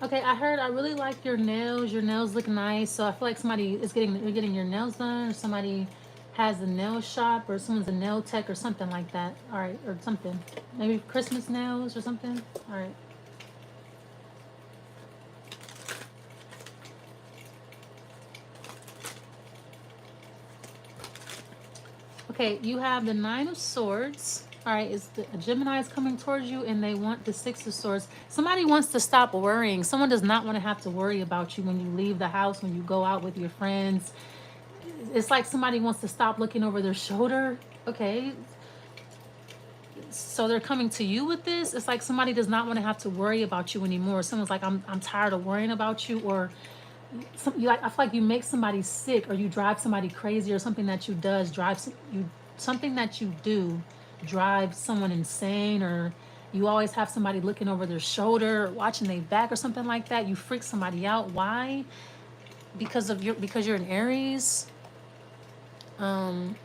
Okay, I heard I really like your nails. Your nails look nice. So I feel like somebody is you're getting your nails done, or somebody has a nail shop, or someone's a nail tech or something like that. All right, or something. Maybe Christmas nails or something. All right. Okay, you have the Nine of Swords. All right, a Gemini is coming towards you, and they want the Six of Swords. Somebody wants to stop worrying. Someone does not want to have to worry about you when you leave the house, when you go out with your friends. It's like somebody wants to stop looking over their shoulder. Okay, so they're coming to you with this. It's like somebody does not want to have to worry about you anymore. Someone's like, I'm tired of worrying about you, or I feel like you make somebody sick, or you drive somebody crazy, or something that you does drives you, something that you do drives someone insane, or you always have somebody looking over their shoulder, or watching their back, or something like that. You freak somebody out. Why? Because you're an Aries. Um,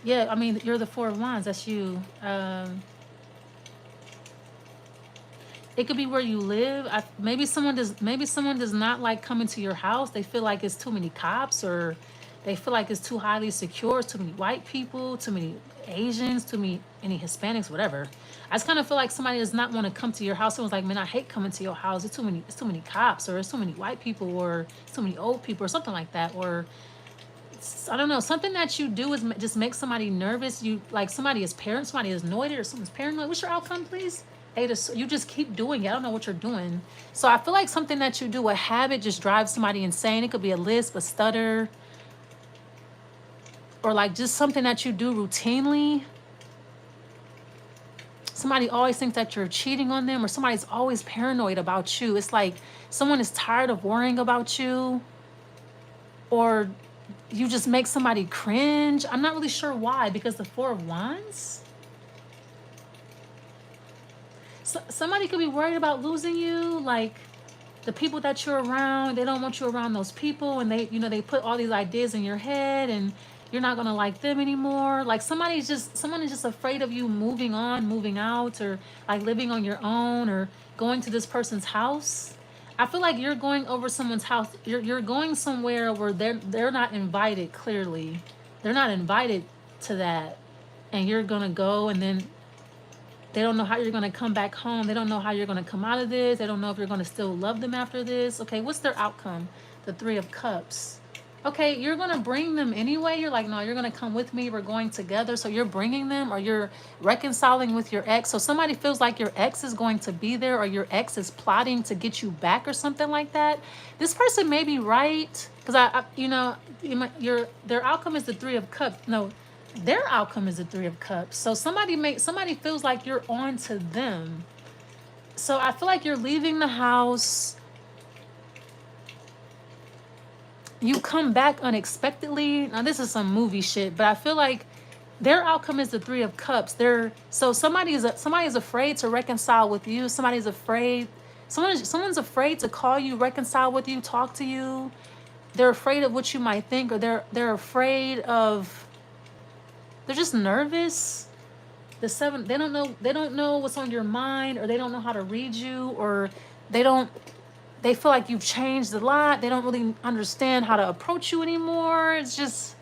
yeah, I mean, you're the Four of Wands. That's you. It could be where you live. Maybe someone does not like coming to your house. They feel like it's too many cops, or they feel like it's too highly secure. It's too many white people, too many Asians, too many any Hispanics, whatever. I just kind of feel like somebody does not want to come to your house. Someone's like, man, I hate coming to your house. It's too many cops, or it's too many white people, or it's too many old people, or something like that. Or I don't know, something that you do is just make somebody nervous. You like somebody is parent, somebody is annoyed, or someone's paranoid. What's your outcome, please? You just keep doing it. I don't know what you're doing. So I feel like something that you do, a habit, just drives somebody insane. It could be a lisp, a stutter, or like just something that you do routinely. Somebody always thinks that you're cheating on them, or somebody's always paranoid about you. It's like someone is tired of worrying about you, or you just make somebody cringe. I'm not really sure why, because the Four of Wands. So, somebody could be worried about losing you, like the people that you're around. They don't want you around those people, and they put all these ideas in your head, and you're not gonna like them anymore. Like someone is just afraid of you moving on, moving out, or like living on your own, or going to this person's house. I feel like you're going over someone's house. You're going somewhere where they're not invited. Clearly, they're not invited to that, and you're gonna go, and then they don't know how you're gonna come back home. They don't know how you're gonna come out of this. They don't know if you're gonna still love them after this. Okay, what's their outcome? The Three of Cups. Okay, you're gonna bring them anyway. You're like, no, you're gonna come with me. We're going together. So you're bringing them, or you're reconciling with your ex. So somebody feels like your ex is going to be there, or your ex is plotting to get you back, or something like that. This person may be right, because their outcome is the Three of Cups. No, their outcome is the Three of Cups. So somebody feels like you're on to them. So I feel like you're leaving the house. You come back unexpectedly. Now this is some movie shit, but I feel like their outcome is the Three of Cups. So somebody is afraid to reconcile with you. Somebody's afraid. Someone's afraid to call you, reconcile with you, talk to you. They're afraid of what you might think, or they're afraid of. They're just nervous. The Seven. They don't know. They don't know what's on your mind, or they don't know how to read you, or they don't. They feel like you've changed a lot. They don't really understand how to approach you anymore. It's just.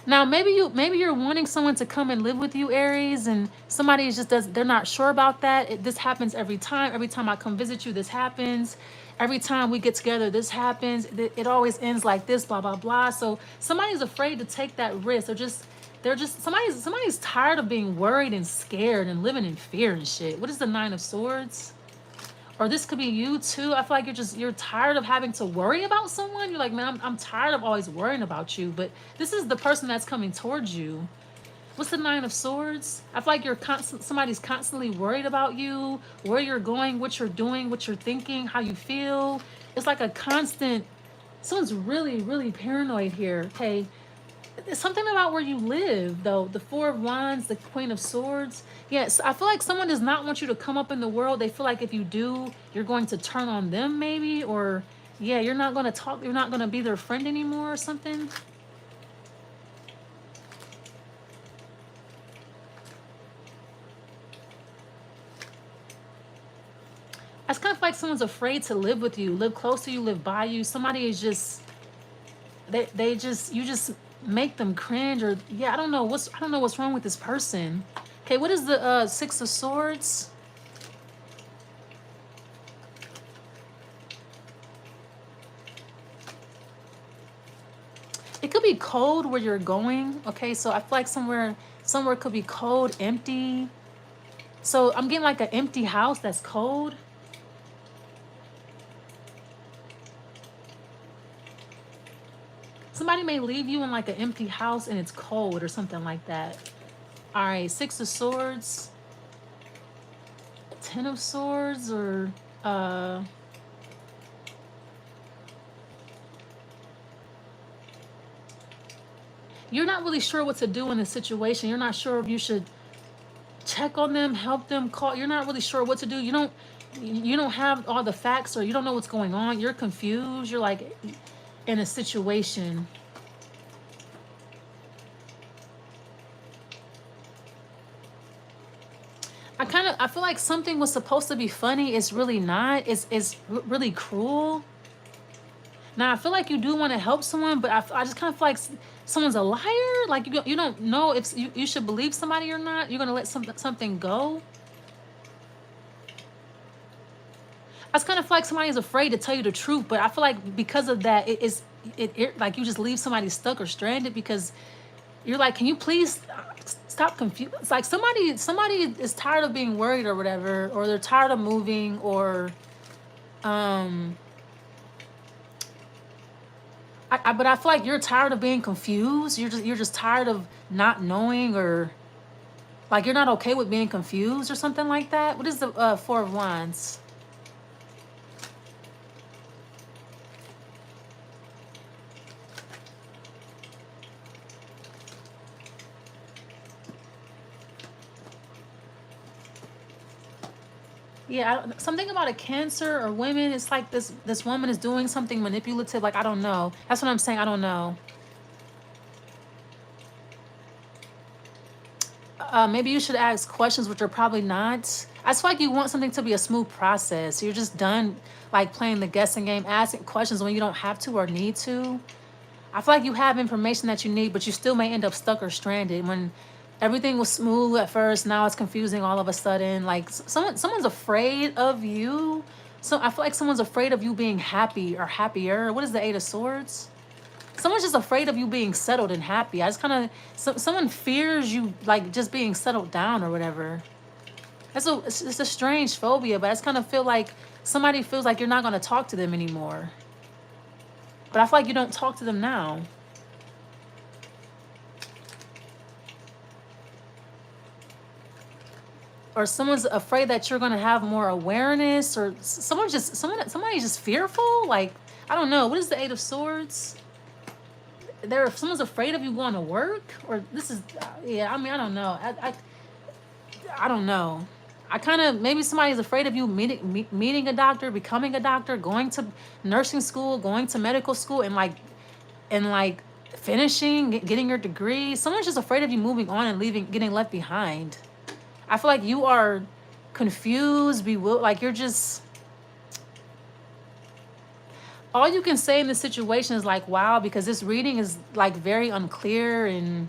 Now maybe you're wanting someone to come and live with you, Aries, and somebody is just they're not sure about that. This happens every time. Every time I come visit you, this happens. Every time we get together, this happens. It always ends like this, blah blah blah. So somebody's afraid to take that risk. They're just somebody's tired of being worried and scared and living in fear and shit. What is the Nine of Swords? Or this could be you too. I feel like you're tired of having to worry about someone. You're like, man, I'm tired of always worrying about you. But this is the person that's coming towards you. What's the Nine of Swords? I feel like somebody's constantly worried about you, where you're going, what you're doing, what you're thinking, how you feel. It's like a constant. Someone's really, really paranoid here. Okay, it's something about where you live, though. The Four of Wands, the Queen of Swords. Yes, I feel like someone does not want you to come up in the world. They feel like if you do, you're going to turn on them, maybe, or yeah, you're not going to talk. You're not going to be their friend anymore, or something. It's kind of like someone's afraid to live with you, live close to you, live by you. Somebody is just they just you just make them cringe, or yeah, I don't know what's wrong with this person. Okay, what is the Six of Swords? It could be cold where you're going. Okay, so I feel like somewhere could be cold, empty. So I'm getting like an empty house that's cold. Somebody may leave you in like an empty house and it's cold or something like that. All right, Six of Swords, Ten of Swords, or you're not really sure what to do in this situation. You're not sure if you should check on them, help them, call. You're not really sure what to do. You don't have all the facts, or you don't know what's going on. You're confused. You're like in a situation. I feel like something was supposed to be funny. It's really not. It's really cruel. Now, I feel like you do want to help someone, but I just kind of feel like someone's a liar. Like you don't know if you should believe somebody or not. You're going to let something go. I just kind of feel like somebody is afraid to tell you the truth, but I feel like because of that, it like you just leave somebody stuck or stranded because you're like, can you please stop confused? It's like somebody is tired of being worried or whatever, or they're tired of moving, or but I feel like you're tired of being confused. You're just tired of not knowing, or like you're not okay with being confused or something like that. What is the Four of Wands? Yeah, something about a Cancer or women. It's like this woman is doing something manipulative. Like, I don't know. That's what I'm saying. I don't know. Maybe you should ask questions, which are probably not. I just feel like you want something to be a smooth process. You're just done like playing the guessing game, asking questions when you don't have to or need to. I feel like you have information that you need, but you still may end up stuck or stranded when everything was smooth at first. Now it's confusing all of a sudden. Like someone's afraid of you. So I feel like someone's afraid of you being happy or happier. What is the Eight of Swords? Someone's just afraid of you being settled and happy. I just kind of, someone fears you like just being settled down or whatever. It's a strange phobia, but I just kind of feel like somebody feels like you're not going to talk to them anymore. But I feel like you don't talk to them now. Or someone's afraid that you're going to have more awareness, or somebody's just fearful. Like, I don't know. What is the Eight of Swords? Someone's afraid of you going to work, or this is, yeah, I mean, I don't know. I don't know. I kind of, maybe somebody's afraid of you meeting a doctor, becoming a doctor, going to nursing school, going to medical school, and like finishing, getting your degree. Someone's just afraid of you moving on and getting left behind. I feel like you are confused, bewildered, like you're just, all you can say in this situation is like, wow, because this reading is like very unclear, and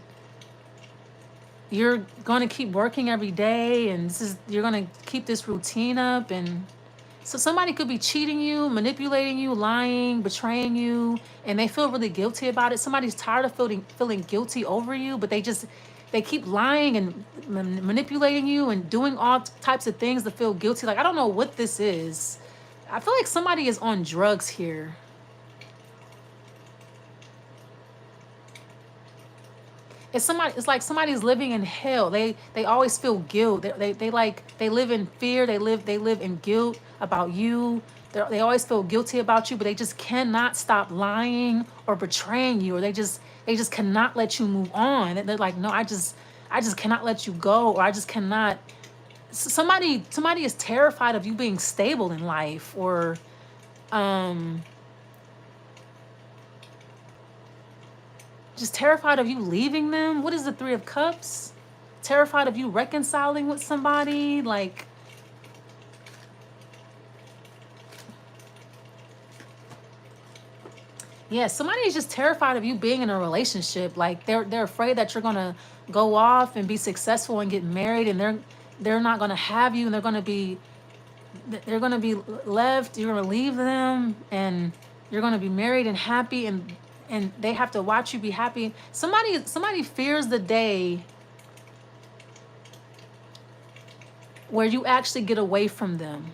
you're going to keep working every day, and you're going to keep this routine up. And so somebody could be cheating you, manipulating you, lying, betraying you, and they feel really guilty about it. Somebody's tired of feeling guilty over you, but they keep lying and manipulating you and doing all types of things to feel guilty. Like, I don't know what this is. I feel like somebody is on drugs here. It's like somebody's living in hell. They always feel guilt. They live in fear. They live in guilt about you. They always feel guilty about you, but they just cannot stop lying or betraying you, or they just cannot let you move on. They're like, no, I just cannot let you go, or I just cannot. Somebody is terrified of you being stable in life, or just terrified of you leaving them. What is the Three of Cups? Terrified of you reconciling with somebody. Like, Yeah, somebody is just terrified of you being in a relationship. Like they're afraid that you're gonna go off and be successful and get married, and they're not gonna have you, and they're gonna be left. You're gonna leave them, and you're gonna be married and happy, and they have to watch you be happy. Somebody fears the day where you actually get away from them.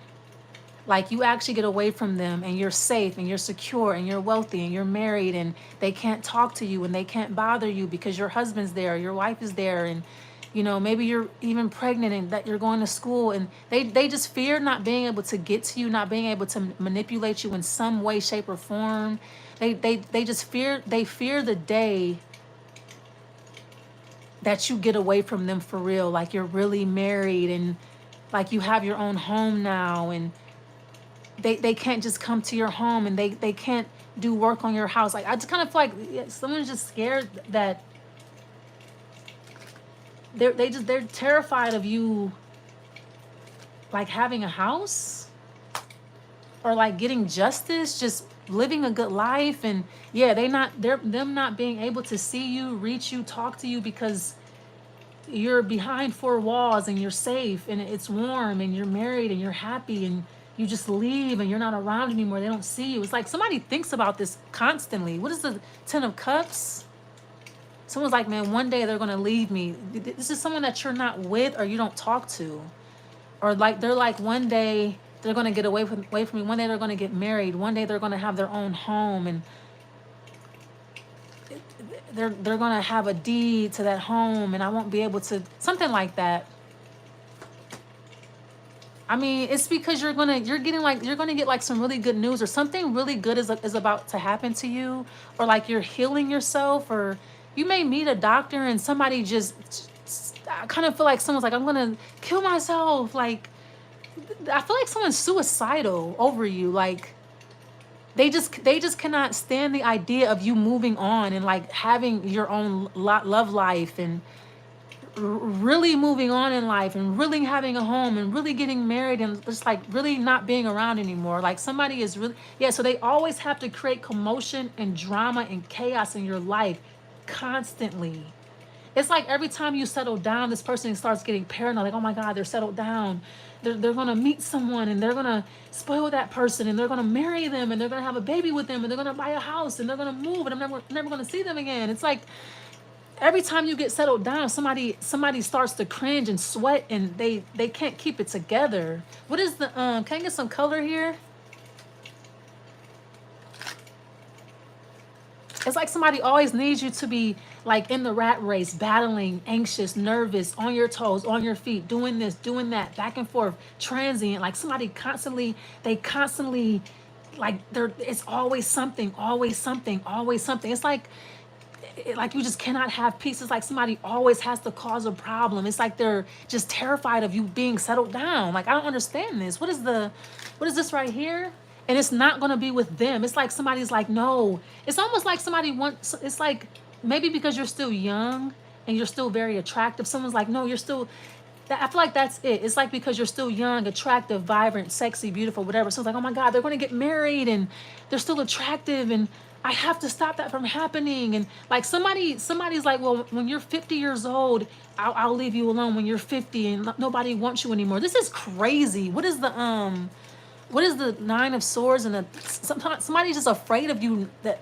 Like you actually get away from them and you're safe and you're secure and you're wealthy and you're married and they can't talk to you and they can't bother you because your husband's there, your wife is there, and maybe you're even pregnant and that you're going to school, and they just fear not being able to get to you, not being able to manipulate you in some way, shape, or form. They just fear the day that you get away from them for real, like you're really married and like you have your own home now, and they can't just come to your home, and they can't do work on your house. Like I just kind of feel like someone's just scared that they're terrified of you like having a house or like getting justice, just living a good life. And yeah, them not being able to see you, reach you, talk to you because you're behind four walls and you're safe and it's warm and you're married and you're happy, and you just leave and you're not around anymore. They don't see you. It's like somebody thinks about this constantly. What is the 10 of Cups? Someone's like, man, one day they're going to leave me. This is someone that you're not with or you don't talk to. Or like they're like, one day they're going to get away from me. One day they're going to get married. One day they're going to have their own home, and they're going to have a deed to that home, and I won't be able to, something like that. I mean, it's because you're gonna get like some really good news, or something really good is about to happen to you, or like you're healing yourself, or you may meet a doctor and somebody I kind of feel like someone's like, I'm gonna kill myself. Like I feel like someone's suicidal over you. Like they just cannot stand the idea of you moving on and like having your own love life and really moving on in life and really having a home and really getting married and just like really not being around anymore. Like somebody is really, yeah, so they always have to create commotion and drama and chaos in your life constantly. It's like every time you settle down, this person starts getting paranoid, like, oh my God, they're settled down. They're going to meet someone and they're going to spoil that person and they're going to marry them and they're going to have a baby with them and they're going to buy a house and they're going to move and I'm never going to see them again. It's like, every time you get settled down, somebody starts to cringe and sweat and they can't keep it together. What is the, can I get some color here? It's like somebody always needs you to be like in the rat race, battling, anxious, nervous, on your toes, on your feet, doing this, doing that, back and forth, transient. Like somebody constantly, like it's always something, always something, always something. It's like you just cannot have peace. It's like somebody always has to cause a problem. It's like they're just terrified of you being settled down. Like, I don't understand this. What is this right here? And it's not going to be with them. It's like somebody's like, no. It's almost like somebody wants, it's like maybe because you're still young and you're still very attractive. Someone's like, no, you're still, I feel like that's it. It's like because you're still young, attractive, vibrant, sexy, beautiful, whatever. So it's like, oh my God, they're going to get married and they're still attractive and I have to stop that from happening. And like somebody's like, well, when you're 50 years old, I'll leave you alone when you're 50 and nobody wants you anymore. This is crazy. What is the 9 of Swords? And somebody's just afraid of you that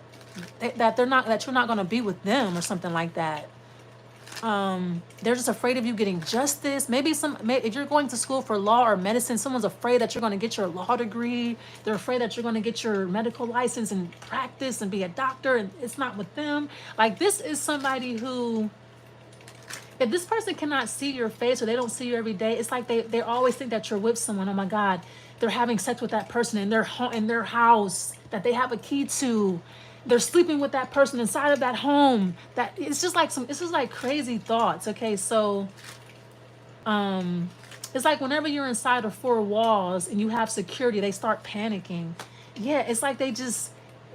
you're not going to be with them or something like that. They're just afraid of you getting justice. Maybe if you're going to school for law or medicine, someone's afraid that you're going to get your law degree. They're afraid that you're going to get your medical license and practice and be a doctor, and it's not with them. Like this is somebody who, if this person cannot see your face or they don't see you every day, it's like they always think that you're with someone. Oh my God, they're having sex with that person in their house that they have a key to. They're sleeping with that person inside of that home. That it's just like crazy thoughts. Okay, so it's like whenever you're inside of 4 walls and you have security, they start panicking. Yeah, it's like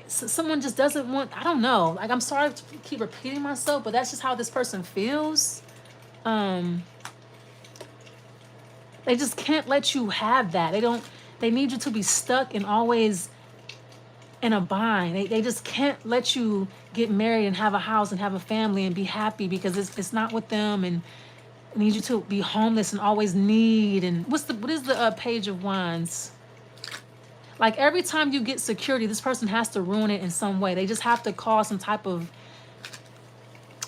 someone just doesn't want, I don't know. Like, I'm sorry to keep repeating myself, but that's just how this person feels. They just can't let you have that. They need you to be stuck and always in a bind. They just can't let you get married and have a house and have a family and be happy because it's not with them, and need you to be homeless and always need. And what is the Page of Wands? Like every time you get security, this person has to ruin it in some way. They just have to cause some type of,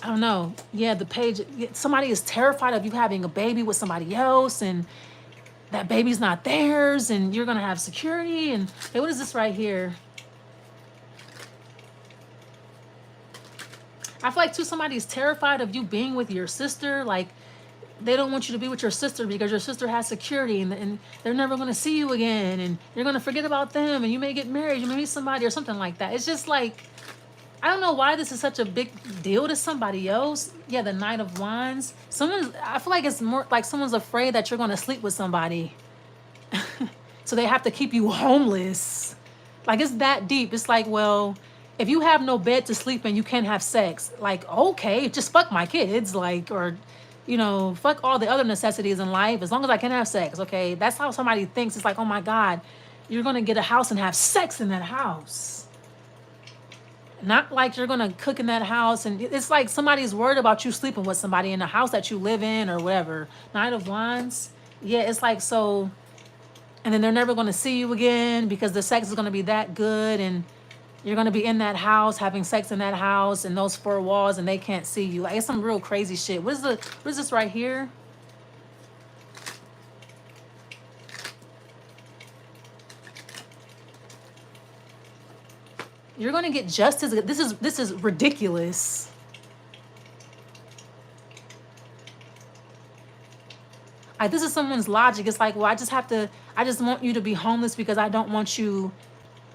I don't know. Yeah, the Page, somebody is terrified of you having a baby with somebody else, and that baby's not theirs, and you're gonna have security. And hey, what is this right here? I feel like too, somebody is terrified of you being with your sister. Like they don't want you to be with your sister because your sister has security, and they're never going to see you again, and you're going to forget about them, and you may get married, you may meet somebody or something like that. It's just like, I don't know why this is such a big deal to somebody else. Yeah, the Knight of Wands. I feel like it's more like someone's afraid that you're going to sleep with somebody. So they have to keep you homeless. Like it's that deep. It's like, well, if you have no bed to sleep in, you can't have sex. Like, okay, just fuck my kids. Like, or, you know, fuck all the other necessities in life. As long as I can have sex, okay? That's how somebody thinks. It's like, oh my God, you're going to get a house and have sex in that house. Not like you're going to cook in that house. And it's like somebody's worried about you sleeping with somebody in the house that you live in or whatever. Knight of Wands. Yeah, it's like so. And then they're never going to see you again because the sex is going to be that good. And you're going to be in that house, having sex in that house and those four walls, and they can't see you. Like, it's some real crazy shit. What is this right here? You're going to get justice. This is ridiculous. Like, this is someone's logic. It's like, well, I just want you to be homeless because I don't want you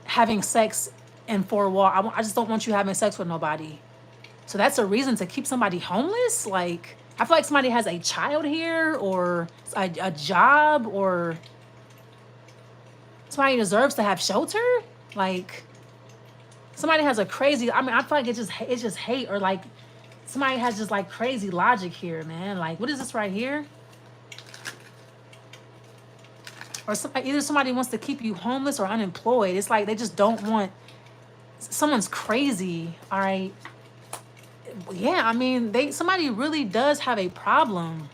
having sex in four walls. I just don't want you having sex with nobody. So that's a reason to keep somebody homeless? Like, I feel like somebody has a child here, or a job, or somebody deserves to have shelter. Like, somebody has a crazy, I mean, I feel like it's just hate, or like somebody has just like crazy logic here, man. Like, what is this right here? Or either somebody wants to keep you homeless or unemployed. It's like they just don't want, someone's crazy, all right? Yeah, I mean, somebody really does have a problem.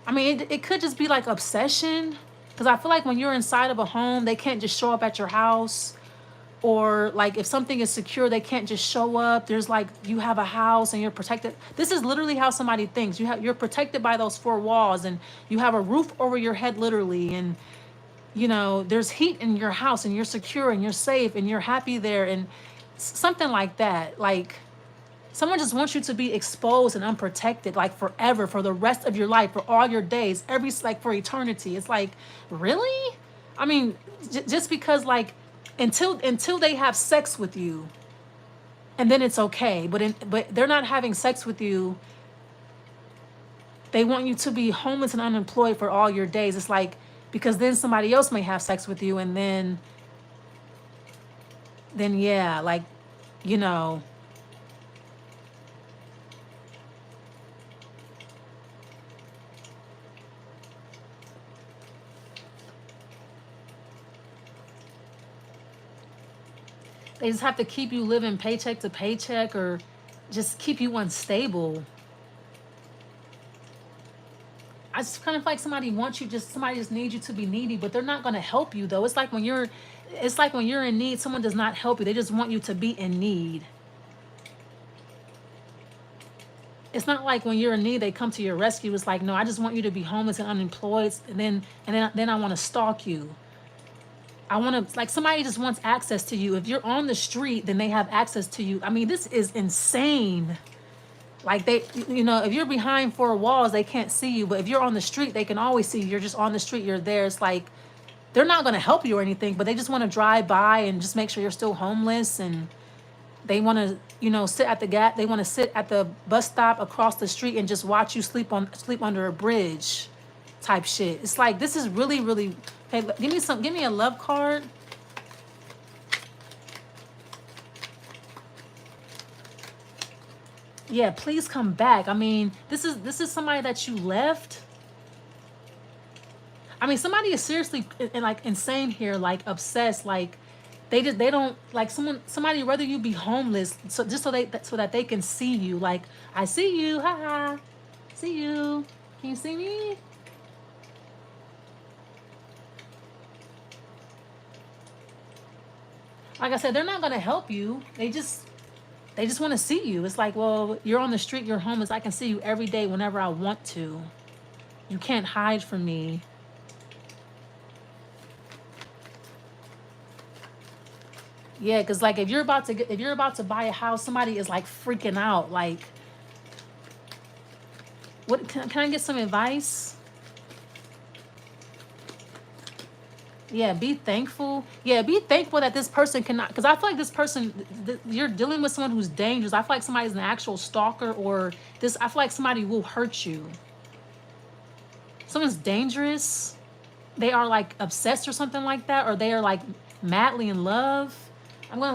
I mean, it could just be like obsession. Because I feel like when you're inside of a home, they can't just show up at your house. Or like if something is secure, they can't just show up. There's like, you have a house and you're protected. This is literally how somebody thinks. You're protected by those four walls, and you have a roof over your head literally. And, you know, there's heat in your house, and you're secure and you're safe and you're happy there, and something like that. Like, someone just wants you to be exposed and unprotected, like forever, for the rest of your life, for all your days, like for eternity. It's like, really? I mean, just because like, until they have sex with you, and then it's okay. But they're not having sex with you. They want you to be homeless and unemployed for all your days. It's like, because then somebody else may have sex with you, and then yeah, like, you know. They just have to keep you living paycheck to paycheck, or just keep you unstable. I just kind of feel like somebody just needs you to be needy, but they're not going to help you though. It's like when you're in need, someone does not help you. They just want you to be in need. It's not like when you're in need, they come to your rescue. It's like, no, I just want you to be homeless and unemployed, and then I want to stalk you. I want to, like, somebody just wants access to you. If you're on the street, then they have access to you. I mean, this is insane. Like, you know, if you're behind four walls, they can't see you. But if you're on the street, they can always see you. You're just on the street, you're there. It's like, they're not going to help you or anything, but they just want to drive by and just make sure you're still homeless. And they want to, you know, they want to sit at the bus stop across the street and just watch you sleep under a bridge type shit. It's like, this is really, really. Hey, give me a love card. Yeah, please come back. I mean, this is somebody that you left. I mean, somebody is seriously like insane here, like obsessed, like They don't like somebody rather you be homeless so just so that they can see you. Like, I see you, haha, see you. Can you see me? Like I said, they're not gonna help you. They just want to see you. It's like, well, you're on the street, you're homeless. I can see you every day whenever I want to. You can't hide from me. Yeah, because like if you're about to buy a house, somebody is like freaking out. Like, what can I get some advice? Yeah, be thankful. Yeah, be thankful that this person cannot, because I feel like this person, you're dealing with someone who's dangerous. I feel like somebody's an actual stalker, or this, I feel like somebody will hurt you. Someone's dangerous. They are like obsessed or something like that, or they are like madly in love. I'm going to